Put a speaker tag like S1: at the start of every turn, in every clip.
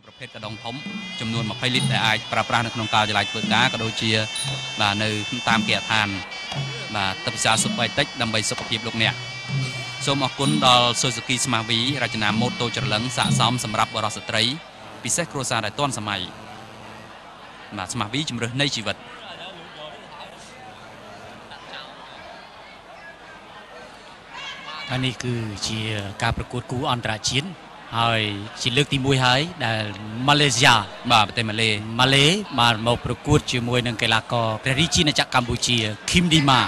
S1: ប្រភេទកដងធំចំនួន20លីត្រដែលអាចប្រើប្រាស់នៅក្នុងការចល័យធ្វើការក៏ដូចជាបាទនៅតាមគេហដ្ឋានបាទទឹកពិសាស៊ុបអេតិចដើម្បីសុខភាពលោកអ្នកសូមអរគុណដល់ Suzuki Smart V រចនាម៉ូតូច្រឡឹងស័ក្តិសមសម្រាប់បរិសុទ្ធស្ត្រីពិសេសគ្រួសារដែលទាន់សម័យបាទ Smart V ជំរើសនៃជីវិត
S2: នេះគឺជាការប្រកួតគូអន្តរជាតិហើយជាលើកទី1ហើយដែលម៉ាឡេស៊ីបាទប្រទេសម៉ាឡេបានមកប្រកួតជាមួយនឹងកីឡាករព្រះរាជាណាចក្រកម្ពុជាឃីមឌីម៉ា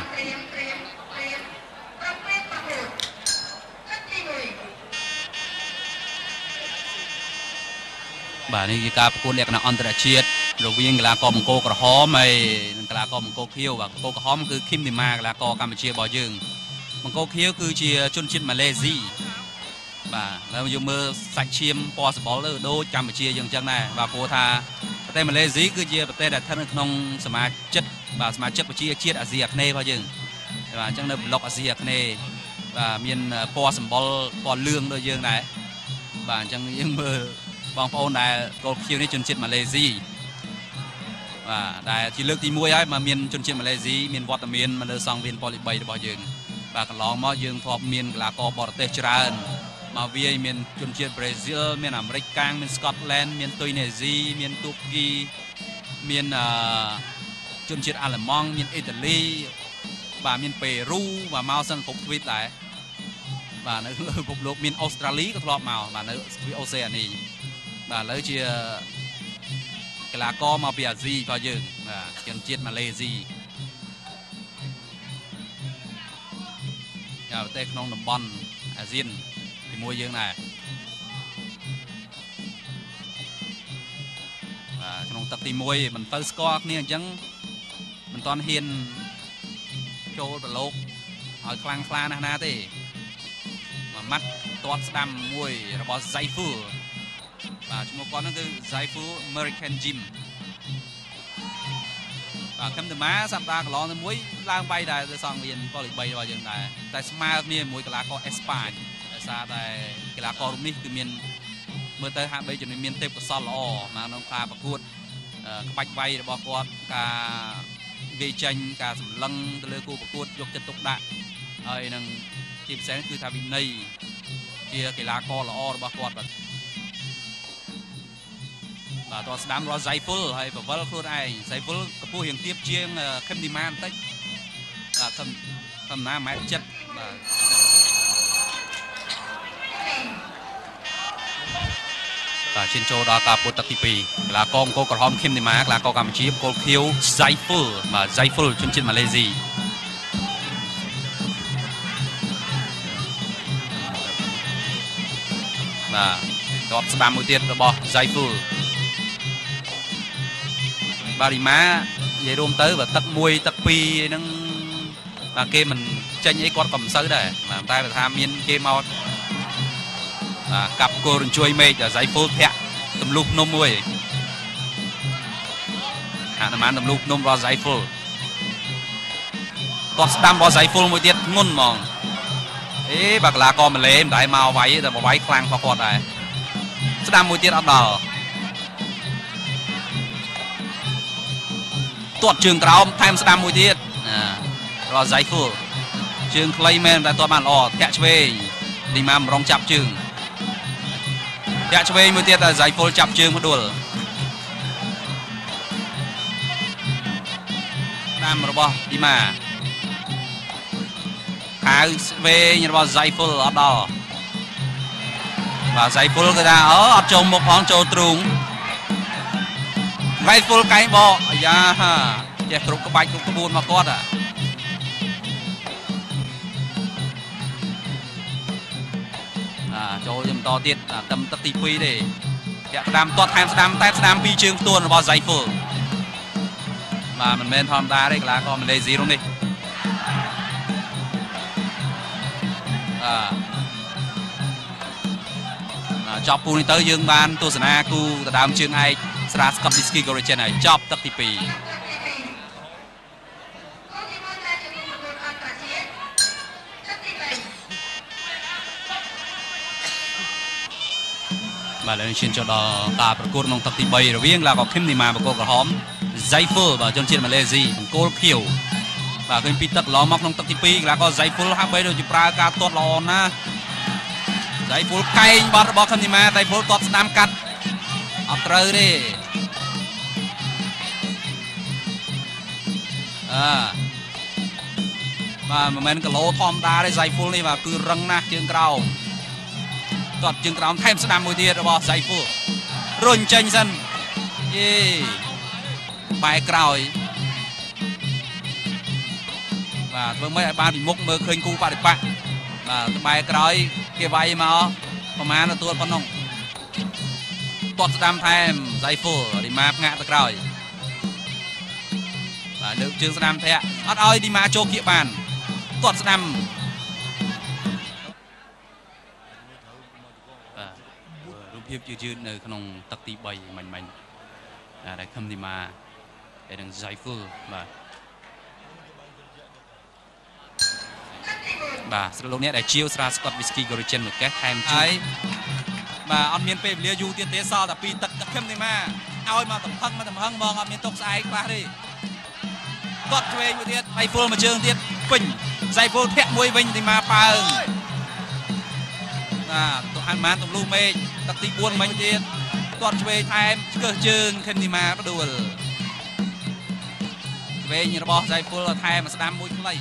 S1: បាទនេះជាការប្រកួតលក្ខណៈអន្តរជាតិរវាងកីឡាករបង្គោលក្រហមហើយនិងកីឡាករបង្គោលខៀវបាទបង្គោលក្រហមគឺឃីមឌីម៉ាកីឡាករកម្ពុជារបស់យើងបង្គោលខៀវគឺជាជនជាតិម៉ាឡេស៊ីបាទហើយយើងមើលសាច់ឈាមពណ៌សម្បុរទៅដូចកម្ពុជាយើងអញ្ចឹងដែរបាទព្រោះថាប្រទេសម៉ាឡេស៊ីគឺជាប្រទេសដែលស្ថិតនៅក្នុងសមាជិកប្រជាជាតិអាស៊ីអាគ្នេយ៍របស់យើងបាទអញ្ចឹងនៅប្លុកអាស៊ីអាគ្នេយ៍បាទមានពណ៌សម្បុរពណ៌លឿងដូចយើងដែរបាទអញ្ចឹងយើងមើលបងប្អូនដែលកូលខៀវនេះជនជាតិម៉ាឡេស៊ីបាទដែលជាលើកទី1ហើយមកមានជនជាតិម៉ាឡេស៊ីមានវត្តមានមកលើសង្វៀនប៉ូលី3របស់យើងបាទកន្លងមកយើងធ្លាប់មានកីឡាករបរទេសច្រើនមកវាយមានជនជាតិប្រេស៊ីលមានអាមេរិកកាំងមានស្កុតឡែនមានទុយនេស៊ីមានទូគីមានជនជាតិអាល្លឺម៉ង់មានអ៊ីតាលីបាទមានប៉េរូបាទមកសឹងគ្រប់ទ្វីបដែរបាទនៅលើពិភពលោកមានអូស្ត្រាលីក៏ធ្លាប់មកបាទនៅទ្វីបអូសេអានីបាទឥឡូវជាកីឡាករមកពីអាស៊ីរបស់យើងបាទជនជាតិម៉ាឡេស៊ីប្រទេសក្នុងតំបន់អាស៊ានជាមួយយើងដែរបាទក្នុងទឹកទី1មិនទៅស្គាល់គ្នាអញ្ចឹងមិនតាន់ហ៊ានចូលប្រឡូកឲ្យខ្លាំងខ្លាណាស់ណាទេមួយម៉ាត់ទាត់ស្ដាំមួយរបស់ Zaiful បាទឈ្មោះគាត់ហ្នឹងគឺ Zaiful American Gym បាទខឹមតម៉ាសប្តាហ៍កន្លងទៅមួយឡើងbayដែរទៅសង្វៀនប៉ូលី3របស់យើងដែរតែស្មើគ្នាមួយកីឡាករអេស្ប៉ាញដោយសារតែកីឡាកររូបនេះគឺមានមើលទៅហាក់បីជាមានទេពកោសល្យល្អមកក្នុងការប្រកួតក្បាច់វាយរបស់គាត់ការវាយចេញការសម្លឹងទៅលើគូប្រកួតយកចិត្តទុកដាក់ហើយនឹងជាពិសេសគឺថាវិន័យជាកីឡាករល្អរបស់គាត់បាទតោះស្ដាំរស់ Zaiful ហើយបវលខ្លួនឯង Zaiful កម្ពស់រៀងទាបជាងខឹមឌីម៉ាបន្តិចបាទខឹមណា1.7 បាទឈានចូលដល់ការពុតទឹកទី2កីឡាករបង្គោលក្រហមខឹមឌីម៉ាកីឡាករកម្ពុជាបង្គោលខៀវ Zaiful បាទ Zaiful ជនជាតិម៉ាឡេស៊ីបាទតបស្ដាំមួយទៀតរបស់ Zaifulបាទឌីម៉ានិយាយរួមទៅបើទឹក1ទឹក2ហ្នឹងបាទគេមិនចេញអីគាត់ក៏មិនសូវដែរបាទតែថាមានគេមកកាប់គោរញ្ជួយមេឃតែ Zaiful ធាក់ទម្លុះភ្នំមួយអាត្មាទម្លុះភ្នំរបស់ Zaiful គាត់ស្ដាំរបស់ Zaiful មួយទៀតធ្ងន់ហ្មងបាទកីឡាករម៉ាឡេមិនដែរមកវាយតែមកវាយខ្លាំងផងគាត់ដែរស្ដាំមួយទៀតអត់ដល់ទាត់ជើងក្រោមថែមស្ដាំមួយទៀតរក Zaiful ជើងខ្លីមែនតែទាត់បានល្អធាក់ឆ្វេងឌីម៉ាម្រងចាប់ជើងធាក់ឆ្វេងមួយទៀតតែ Zaiful ចាប់ជើងមកដួលតាមរបស់ឌីម៉ាខៅឆ្វេងរបស់ Zaiful អត់ដល់បាទ Zaiful គឺថាអត់ចូលមុខផងចូលទ្រូងZaiful កែងបកអាយ៉ាចេះគ្រប់ក្បាច់គ្រប់ក្បួនមកគាត់ចូលយើងបន្តទៀតទឹកទី2ទេតាក់ស្ដាំទាត់ថែមស្ដាំតែស្ដាំពីជើងផ្ទួនរបស់ Zaiful បាទមិនមែនធម្មតាទេកីឡាករម៉ាឡេស៊ីនោះនេះចប់គូនេះទៅយើងបានទស្សនាគូដណ្ដើមជើងឯកស្រា Scottish Origin ហើយចប់ទឹកទី2 បាទលើឈានចូលដល់ការប្រកួតក្នុងទឹកទី3រវាងឡាកូឃីមនីម៉ាបង្គោលក្រហម Zaiful បាទជនជាតិម៉ាឡេស៊ីបង្គោលខៀវបាទឃើញពីទឹកឡងមកក្នុងទឹកទី2កីឡាករ Zaiful ហាក់បីដូចជាប្រើការទាត់ល្អណាស់ Zaiful កែងបាត់របស់ឃីមនីម៉ា Zaiful ទាត់ស្ដាំកាត់អត់ត្រូវទេបាទមិនមែនគីឡូធម្មតាទេ Zaiful នេះបាទគឺរឹងណាស់ជើងក្រោមទាត់ជើងក្រោមថែមស្ដាំមួយទៀតរបស់ Zaiful រុញចេញសិនយេបែរក្រោយបាទធ្វើម៉េចឲ្យបានពីមុខមើលឃើញគូបដិបត្តិបាទបែរក្រោយគេវាយមកប្រមាណទទួលប៉ុណ្ណឹងទាត់ស្ដាំថែម Zaiful ឌីម៉ាផ្ងាក់ទៅក្រោយបាទលើកជើងស្ដាំធាក់អត់ឲ្យឌីម៉ាចូលគៀកបានទាត់ស្ដាំបាទរូបភាពយឺតនៅក្នុងទឹកទី3មិញដែលឃឹមឌីម៉ាហើយនឹង Zaiful បាទស្រុកលោកអ្នកដែលជាវស្រាស្កុតវីស្គី Origin មួយកេះថែមជួយបាទអត់មានពេលវេលាយូរទៀតទេសល់តែ2ទឹកឃឹមឌីម៉ាឲ្យមកតំផឹងមកអត់មានទុកស្អែកខ្លះទេគាត់ឆ្វេងមួយទៀត Zaiful មួយជើងទៀតពេញ Zaiful ធាក់មួយវិញឌីម៉ាប៉ើងបាទទៅអានម៉ានទម្លុះមេឃទឹកទី4មិញទៀតគាត់ឆ្វេងថែមឆ្កឹះជើងឃឹមឌីម៉ាផ្ដួលឆ្វេងរបស់ Zaiful ថែមស្ដាំមួយខ្លី